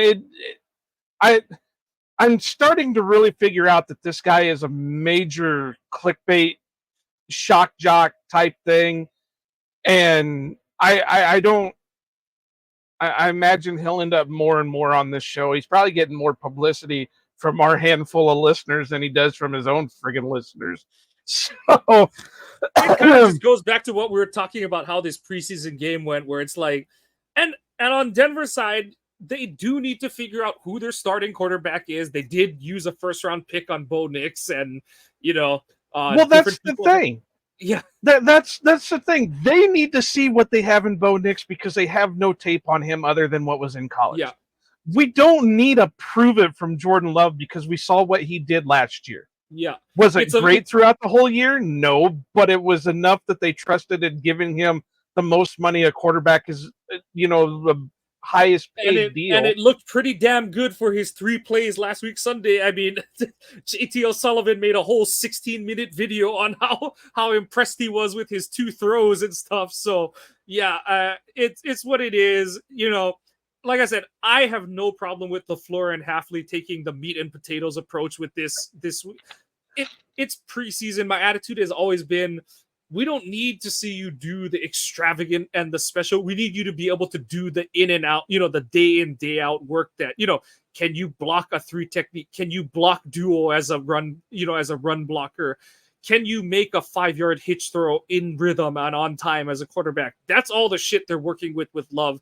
I'm starting to really figure out that this guy is a major clickbait, shock jock type thing, and I imagine he'll end up more and more on this show. He's probably getting more publicity from our handful of listeners than he does from his own friggin' listeners. So it kind of just goes back to what we were talking about, how this preseason game went, where it's like, and on Denver's side, they do need to figure out who their starting quarterback is. They did use a first-round pick on Bo Nix, and well, that's the thing. Yeah, that's the thing. They need to see what they have in Bo Nix because they have no tape on him other than what was in college. Yeah, we don't need to prove it from Jordan Love because we saw what he did last year. Yeah, was it great throughout the whole year? No, but it was enough that they trusted in giving him the most money a quarterback is, the highest paid deal. And it looked pretty damn good for his 3 plays last week Sunday. I mean, JT O'Sullivan made a whole 16-minute video on how impressed he was with his 2 throws and stuff. So yeah, it's what it is. Like I said, I have no problem with LaFleur and Hafley taking the meat and potatoes approach with this. It's preseason. My attitude has always been, we don't need to see you do the extravagant and the special. We need you to be able to do the in and out, the day in, day out work that, can you block a 3 technique? Can you block duo as a run, as a run blocker? Can you make a 5-yard hitch throw in rhythm and on time as a quarterback? That's all the shit they're working with Love.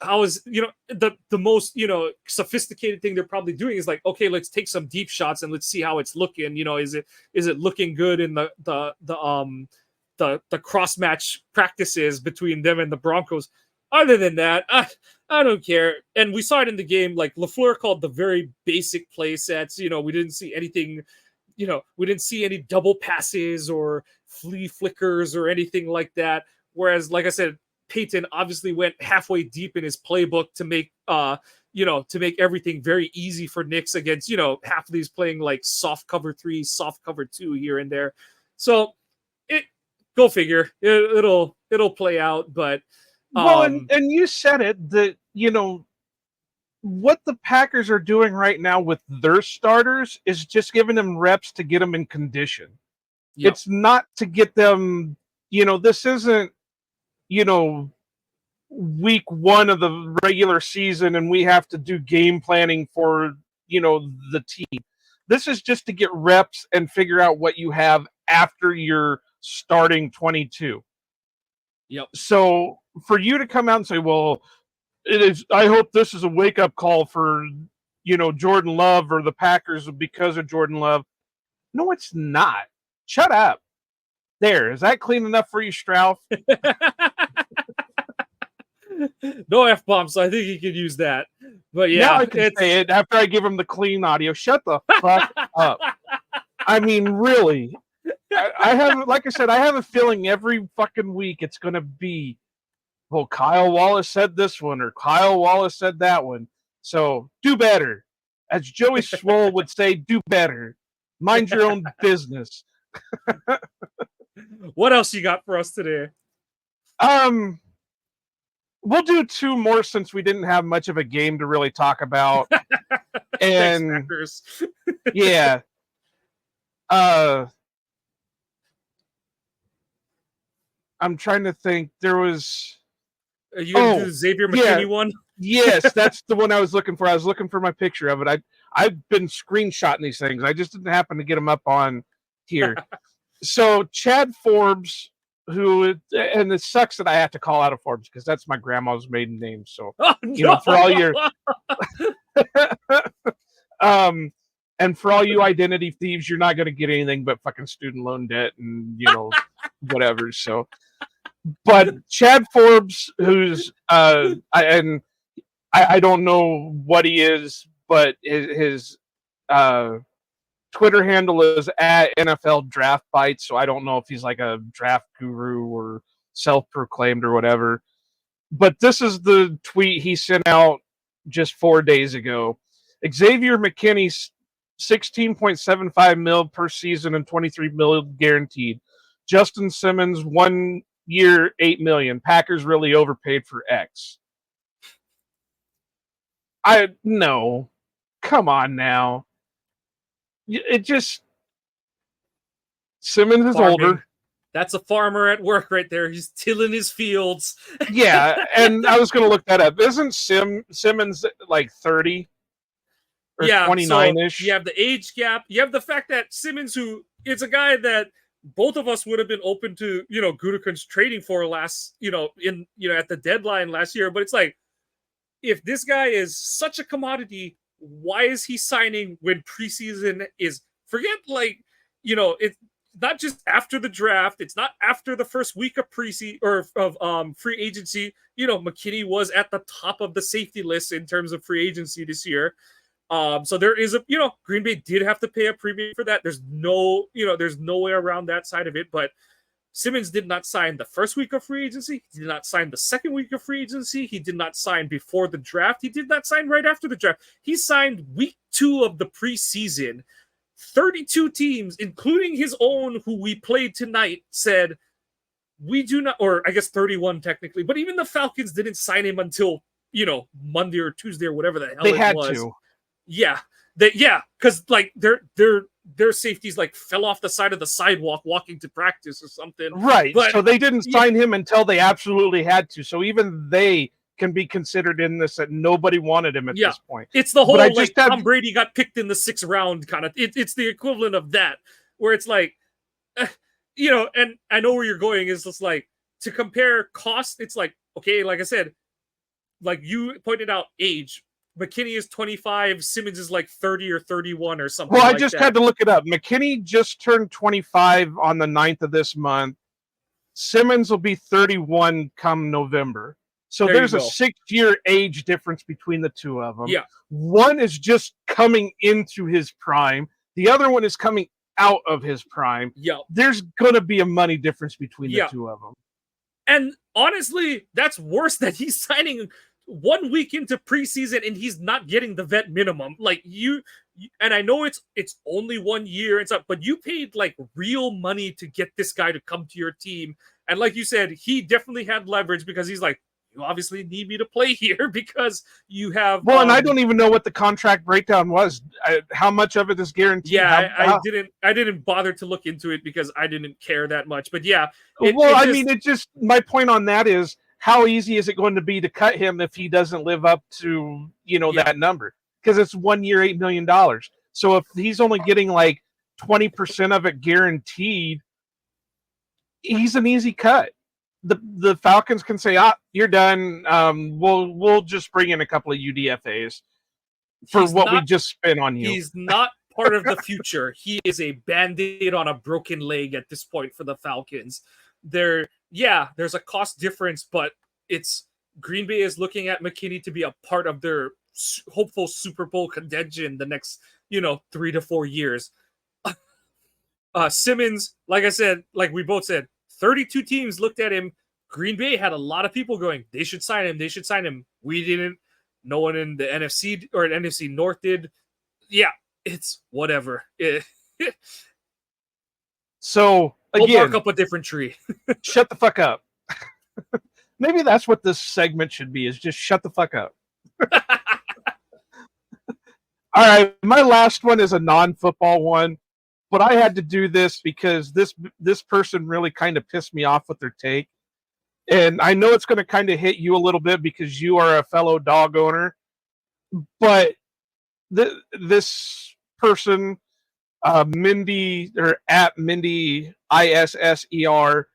How is the most sophisticated thing they're probably doing is like, okay, let's take some deep shots and let's see how it's looking. Is it looking good in the cross match practices between them and the Broncos? Other than that, I don't care. And we saw it in the game. Like LaFleur called the very basic play sets. We didn't see anything. We didn't see any double passes or flea flickers or anything like that. Whereas, like I said, Peyton obviously went halfway deep in his playbook to make to make everything very easy for Knicks against, half of these playing like soft cover 3, soft cover 2 here and there. So go figure. It'll play out, but well, and you said it that what the Packers are doing right now with their starters is just giving them reps to get them in condition. Yep. It's not to get them, this isn't, week 1 of the regular season and we have to do game planning for, the team. This is just to get reps and figure out what you have after your starting 22. Yep. So for you to come out and say, well, I hope this is a wake-up call for, Jordan Love or the Packers because of Jordan Love. No, it's not. Shut up. There. Is that clean enough for you, Strauss? No F-bombs, so I think he could use that. But yeah. Now I can say it after I give him the clean audio. Shut the fuck up. I mean, really. I have, like I said, I have a feeling every fucking week it's going to be, well, Kyle Wallace said this one or Kyle Wallace said that one. So do better. As Joey Swoll would say, do better. Mind your own business. What else you got for us today? We'll do 2 more since we didn't have much of a game to really talk about. And yeah. I'm trying to think. There was. Are you going to do the Xavier McKinney one? Yes, that's the one I was looking for. I was looking for my picture of it. I've been screenshotting these things. I just didn't happen to get them up on here. So Chad Forbes, and it sucks that I have to call out a Forbes because that's my grandma's maiden name. So for all your and for all you identity thieves, you're not going to get anything but fucking student loan debt and whatever. So, but Chad Forbes, who's I don't know what he is, but his Twitter handle is at NFL Draft Bites, so I don't know if he's like a draft guru or self-proclaimed or whatever. But this is the tweet he sent out just 4 days ago. Xavier McKinney's $16.75 million per season and $23 million guaranteed. Justin Simmons 1 year, $8 million. Packers really overpaid for X. No. Come on now. It just Simmons is older. That's a farmer at work right there. He's tilling his fields. Yeah, and I was going to look that up. Isn't Simmons like 30 or 29-ish? So you have the age gap. You have the fact that Simmons, who it's a guy that both of us would have been open to, Gutekunst trading for last, at the deadline last year. But it's like, if this guy is such a commodity, why is he signing when preseason is, forget it's not just after the draft. It's not after the first week of preseason or of free agency. McKinney was at the top of the safety list in terms of free agency this year. So there is Green Bay did have to pay a premium for that. There's no way around that side of it, but Simmons did not sign the first week of free agency. He did not sign the second week of free agency. He did not sign before the draft. He did not sign right after the draft. He signed week 2 of the preseason. 32 teams, including his own, who we played tonight, said, we do not, or I guess 31 technically, but even the Falcons didn't sign him until, Monday or Tuesday or whatever the hell they it had was. To. Yeah. Because their safeties fell off the side of the sidewalk walking to practice or something. Right. But, so they didn't sign him until they absolutely had to. So even they can be considered in this that nobody wanted him at this point. It's the whole Tom Brady got picked in the 6th round kind of. It's the equivalent of that, where it's like, and I know where you're going is just like to compare cost. It's like, okay, like I said, like you pointed out, age. McKinney is 25. Simmons is like 30 or 31 or something. Well, I just had to look it up. McKinney just turned 25 on the 9th of this month. Simmons will be 31 come November. So there's a 6-year age difference between the two of them. Yeah. One is just coming into his prime. The other one is coming out of his prime. Yeah. There's going to be a money difference between the two of them. And honestly, that's worse that he's signing 1 week into preseason and he's not getting the vet minimum. Like and I know it's only 1 year and stuff, but you paid like real money to get this guy to come to your team. And like you said, he definitely had leverage because he's like, you obviously need me to play here because you have. Well, and I don't even know what the contract breakdown was. How much of it is guaranteed? Yeah, I didn't bother to look into it because I didn't care that much. But yeah, my point on that is, how easy is it going to be to cut him if he doesn't live up to that number? Because it's 1 year, $8 million. So if he's only getting like 20% of it guaranteed, he's an easy cut. The Falcons can say, you're done. We'll just bring in a couple of UDFAs for we just spent on you. He's not part of the future. He is a Band-Aid on a broken leg at this point for the Falcons. There's a cost difference, but it's Green Bay is looking at McKinney to be a part of their hopeful Super Bowl contention the next 3 to 4 years. Simmons, like I said, like we both said, 32 teams looked at him. Green Bay had a lot of people going, they should sign him. They should sign him. We didn't. No one in the NFC or NFC North did. Yeah, it's whatever. So again, we'll bark up a different tree. Shut the fuck up. Maybe that's what this segment should be, is just shut the fuck up. All right, my last one is a non-football one, but I had to do this because this person really kind of pissed me off with their take. And I know it's going to kind of hit you a little bit because you are a fellow dog owner, but this person, Mindy, or at Mindy ISSER,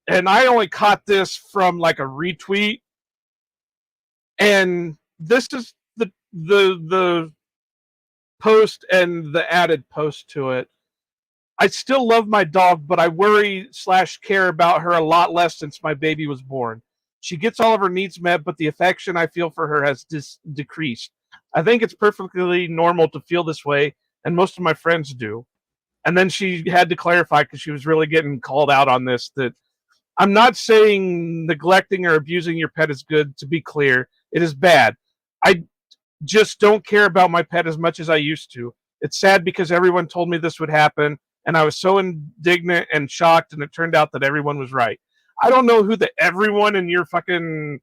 and I only caught this from like a retweet, and this is the post and the added post to it. I still love my dog, but I worry / care about her a lot less since my baby was born. She gets all of her needs met, but the affection I feel for her has decreased. I think it's perfectly normal to feel this way, and most of my friends do. And then she had to clarify, because she was really getting called out on this, that I'm not saying neglecting or abusing your pet is good. To be clear, it is bad. I just don't care about my pet as much as I used to. It's sad because everyone told me this would happen, and I was so indignant and shocked, and it turned out that everyone was right. I don't know who the everyone in your fucking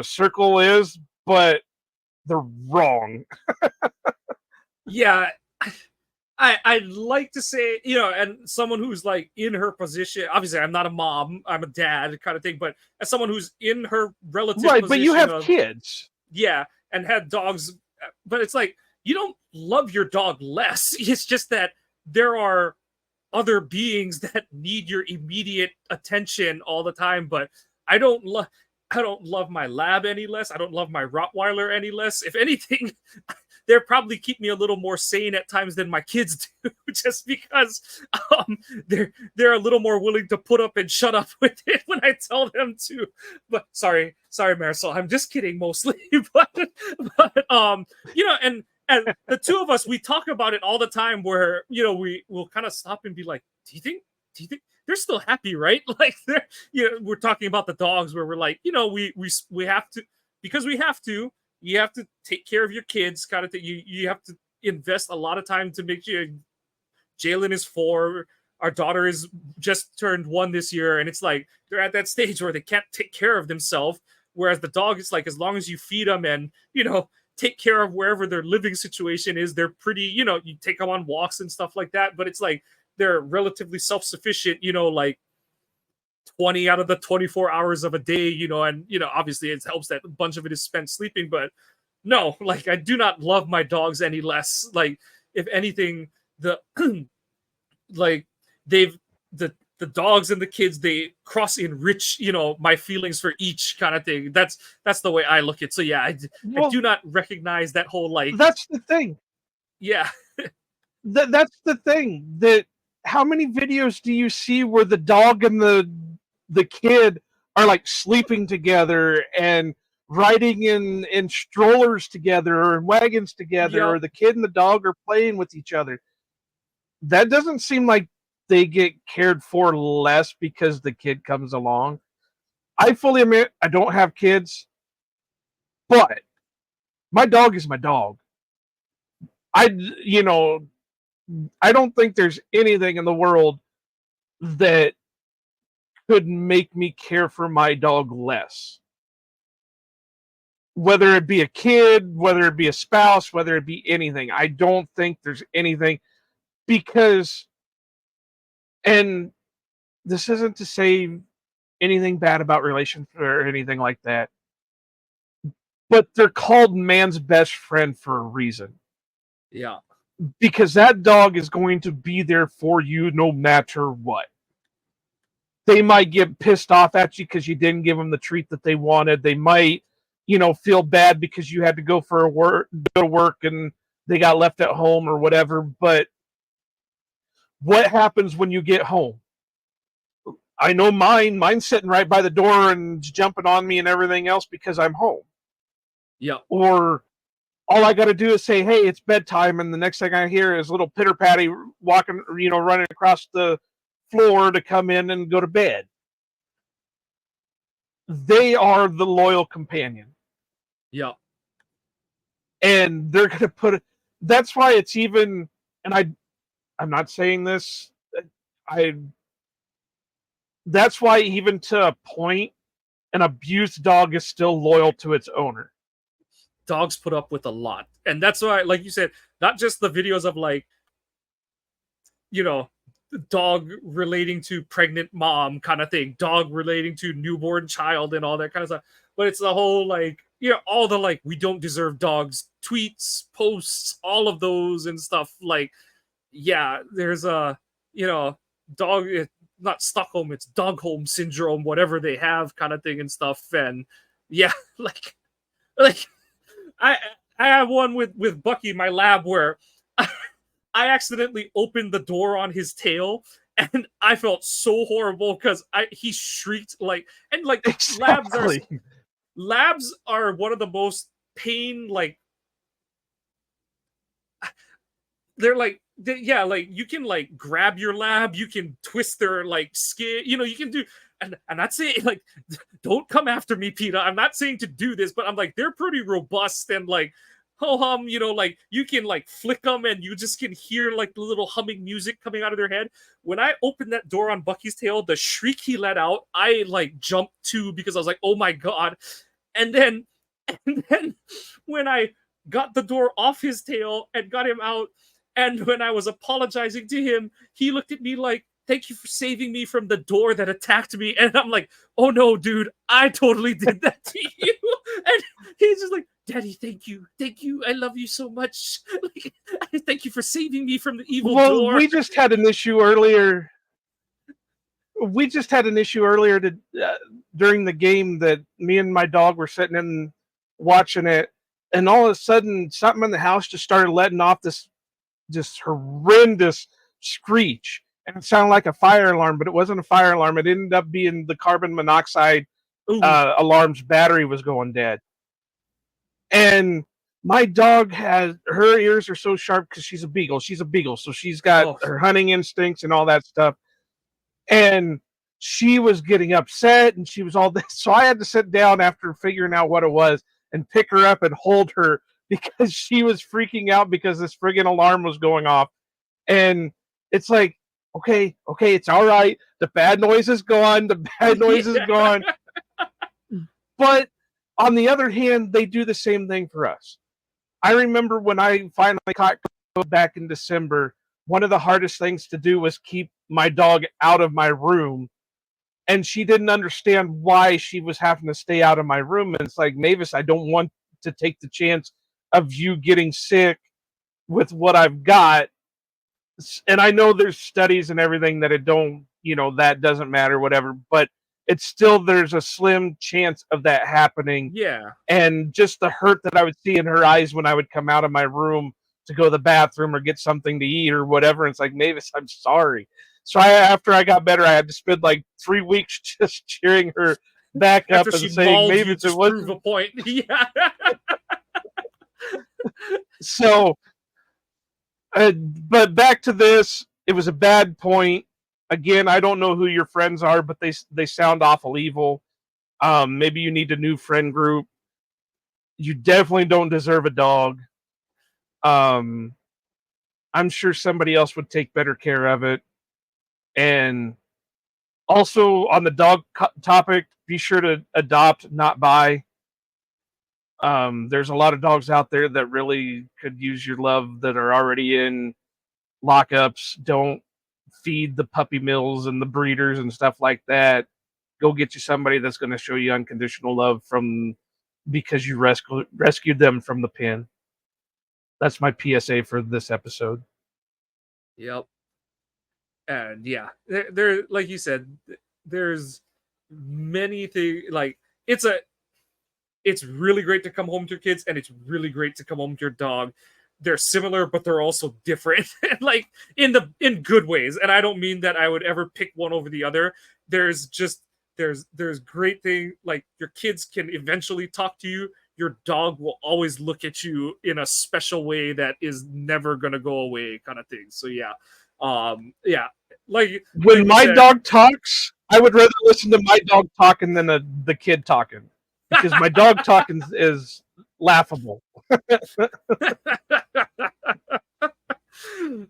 circle is, but they're wrong. Yeah, I'd like to say, and someone who's like in her position, obviously I'm not a mom, I'm a dad kind of thing, but as someone who's in her relative position, but you have kids. Yeah, and had dogs, but it's like, you don't love your dog less. It's just that there are other beings that need your immediate attention all the time. But I don't love my lab any less. I don't love my Rottweiler any less. If anything, they probably keep me a little more sane at times than my kids do, just because they're a little more willing to put up and shut up with it when I tell them to. But sorry, Marisol, I'm just kidding mostly. but and the two of us, we talk about it all the time where, we will kind of stop and be like, do you think they're still happy, right? Like we're talking about the dogs where we're like, we have to, because we have to, you have to take care of your kids kind of thing. You have to invest a lot of time to make sure. Jalen is 4. Our daughter is just turned 1 this year. And it's like, they're at that stage where they can't take care of themselves. Whereas the dog is like, as long as you feed them and, take care of wherever their living situation is, they're pretty, you take them on walks and stuff like that. But it's like, they're relatively self-sufficient, like 20 out of the 24 hours of a day, and, obviously it helps that a bunch of it is spent sleeping. But no, like, I do not love my dogs any less. Like, if anything, like the dogs and the kids, they cross enrich, my feelings for each kind of thing. That's the way I look at it. So yeah, I do not recognize that whole, like, that's the thing. Yeah. That's the thing. That how many videos do you see where the dog and the kid are like sleeping together and riding in strollers together or in wagons together, Yep. or the kid and the dog are playing with each other? That doesn't seem like they get cared for less because the kid comes along. I fully admit I don't have kids. But my dog is my dog. I don't think there's anything in the world that could make me care for my dog less. Whether it be a kid, whether it be a spouse, whether it be anything. I don't think there's anything, because, and this isn't to say anything bad about relationships or anything like that, but they're called man's best friend for a reason. Yeah. Because that dog is going to be there for you no matter what. They might get pissed off at you because you didn't give them the treat that they wanted. They might, feel bad because you had to go to work and they got left at home or whatever. But what happens when you get home? I know mine's sitting right by the door and jumping on me and everything else because I'm home. Yeah. Or all I got to do is say, hey, it's bedtime, and the next thing I hear is little pitter-patty walking, running across the floor to come in and go to bed. They are the loyal companion. Yeah. And they're going to put it. That's why it's even, and I'm not saying this, that's why even to a point, an abused dog is still loyal to its owner. Dogs put up with a lot. And that's why, like you said, not just the videos of dog relating to pregnant mom kind of thing, dog relating to newborn child and all that kind of stuff, but it's the whole all the we don't deserve dogs tweets, posts, all of those and stuff. There's a dog, not Stockholm, it's Dogholm syndrome, whatever they have kind of thing and stuff. And like I have one with Bucky, my lab, where I accidentally opened the door on his tail, and I felt so horrible because he shrieked Exactly. Labs are one of the most pain you can grab your lab, you can twist their skin, you can do, and I'm not saying don't come after me, Peter. I'm not saying to do this, but I'm they're pretty robust and you can flick them and you just can hear the little humming music coming out of their head. When I opened that door on Bucky's tail, the shriek he let out, I jumped too, because I was oh my god. And then when I got the door off his tail and got him out, and when I was apologizing to him, he looked at me thank you for saving me from the door that attacked me. And I'm oh no, dude, I totally did that to you. And he's just Daddy, thank you. I love you so much. Thank you for saving me from the evil door. We just had an issue earlier. During the game that me and my dog were sitting in watching it, and all of a sudden something in the house just started letting off this just horrendous screech, and it sounded like a fire alarm, but it wasn't a fire alarm. It ended up being the carbon monoxide alarm's battery was going dead. And my dog her ears are so sharp because she's a beagle, so she's got her hunting instincts and all that stuff. And she was getting upset, and she was all this. So I had to sit down after figuring out what it was and pick her up and hold her, because she was freaking out because this friggin' alarm was going off. And it's okay, it's all right. The bad noise is gone. Is gone. But on the other hand, they do the same thing for us. I remember when I finally caught COVID back in December, one of the hardest things to do was keep my dog out of my room. And she didn't understand why she was having to stay out of my room. And it's Mavis, I don't want to take the chance of you getting sick with what I've got. And I know there's studies and everything that it don't, that doesn't matter, whatever, but it's still, there's a slim chance of that happening. Yeah. And just the hurt that I would see in her eyes when I would come out of my room to go to the bathroom or get something to eat or whatever. It's Mavis, I'm sorry. So after I got better, I had to spend 3 weeks just cheering her back up and saying, Mavis, it wasn't a point. Yeah. So, but back to this, it was a bad point. Again, I don't know who your friends are, but they sound awful evil. Maybe you need a new friend group. You definitely don't deserve a dog. I'm sure somebody else would take better care of it. And also on the dog topic, be sure to adopt, not buy. There's a lot of dogs out there that really could use your love that are already in lockups. Don't feed the puppy mills and the breeders and stuff like that. Go get you somebody that's going to show you unconditional love because you rescued them from the pen. That's my PSA for this episode. Yep. And yeah, there like you said, there's many things. Like it's really great to come home to your kids, and it's really great to come home to your dog. They're similar, but they're also different, like in good ways. And I don't mean that I would ever pick one over the other. There's great thing, like your kids can eventually talk to you. Your dog will always look at you in a special way that is never gonna go away, kind of thing. So yeah, yeah. Like when my dog talks, I would rather listen to my dog talking than the kid talking, because my dog talking is laughable.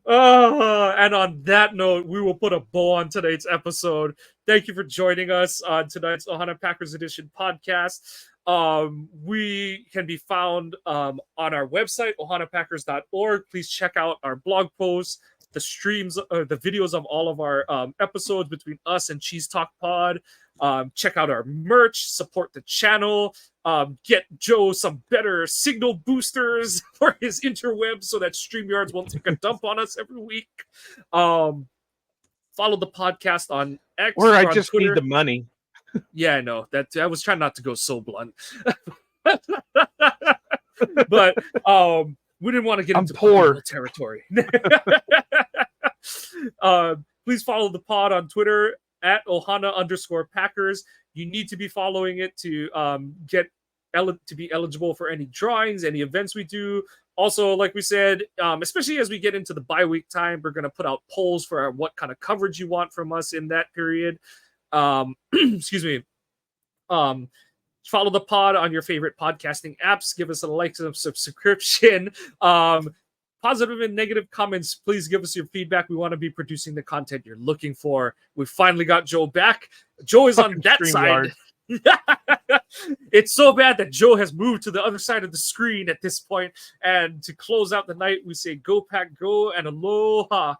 And on that note, we will put a bow on tonight's episode. Thank you for joining us on tonight's Ohana Packers Edition podcast. We can be found on our website, ohanapackers.org. Please check out our blog posts, the streams, the videos of all of our episodes between us and Cheese Talk Pod. Check out our merch, support the channel, get Joe some better signal boosters for his interwebs so that StreamYards won't take a dump on us every week. Follow the podcast on X or I on just Twitter. need the money. Yeah, I know that. I was trying not to go so blunt, but we didn't want to get into poor territory. Please follow the pod on Twitter at Ohana_Packers. You need to be following it to be eligible for any drawings, any events we do. Also, like we said, especially as we get into the bye-week time, we're going to put out polls for what kind of coverage you want from us in that period. Excuse me. Follow the pod on your favorite podcasting apps. Give us a like and a subscription. Positive and negative comments, please give us your feedback. We want to be producing the content you're looking for. We finally got Joe back. Joe is on that side. It's so bad that Joe has moved to the other side of the screen at this point. And to close out the night, we say go Pack Go and Aloha.